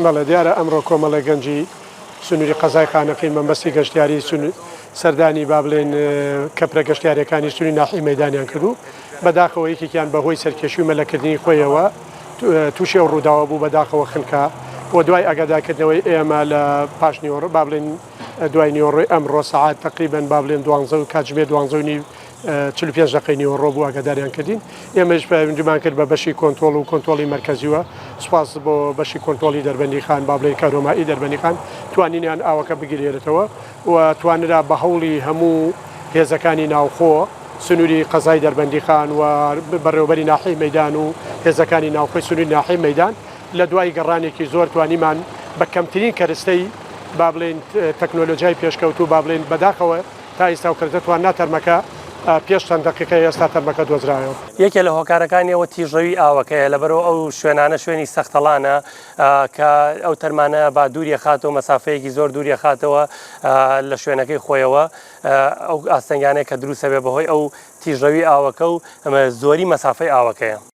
بەڵێ دیارە ئەمڕۆ کۆمەڵە گەنجی سنووری قەزای خانەقین مەبەستی گەشتیاری سەردانی با بڵێن کەپرە گەشتیارەکانی سنووری ناحی مەیدانیان کردو بەداخەوە یەکێکیان بەهۆی سەرکێشی و مەلەکردنی خۆیەوە تووشی ئەو ڕووداوە بوو بەداخەوە خنکە و دوای ئەگاداکردنەوەی ئێمە لە پاش نیوەڕۆ با بڵێن دوای نیوەڕۆی ئەمڕۆ سەعات تقریبەن با بڵێن 12 و کاتژمێر 12 45 دقیقەی نیوەڕۆ بوو ئاگاداریان کردین ئێمەش پەیوەندیمان کرد بە بەشی کۆنتۆڵ و کۆنتۆڵی مەرکەزیوە سوپاس بۆ بەشی کۆنتۆڵی دەربەندی خان با بڵێن کارۆمایی دەربەندی خان توانینیان ئاوەکە بگیرێتەوە و توانرا بە هەوڵی هەموو هێزەکانی ناوخۆ سنووری قەزای دەربەندی خان و بەڕێوەبەری ناحی مەیدان و هێزەکانی ناوخۆی سنووری ناحی مەیدان لە دوای گەڕانێکی زۆر توانیمان بە کەمترین کەرستەی با بڵێن تەکنۆلۆژیای پێشکەوتوو با بڵێن بەداخەوە تا ئێستا کردەوە ناتەرمەکە پێش چەند دقیقەی ئێستا تەرمەکە دۆزرایەوە یەکێ لە هۆکارەکانیەوە تیژەوی ئاوەکەیە لەبەرەوە ئەو شوێنانە شوێنی سەختەڵانە کە ئەو تەرمانە با دووریە خاتەوە مەسافەیەکی زۆر دووریە خاتەوە لە شوێنەکەی خۆیەوە ئەو ئاستەنگانەیە کە دروستە بێ بەهۆی ئەو تیژەوی ئاوەکە و زۆری مەسافەی ئاوەکەیە.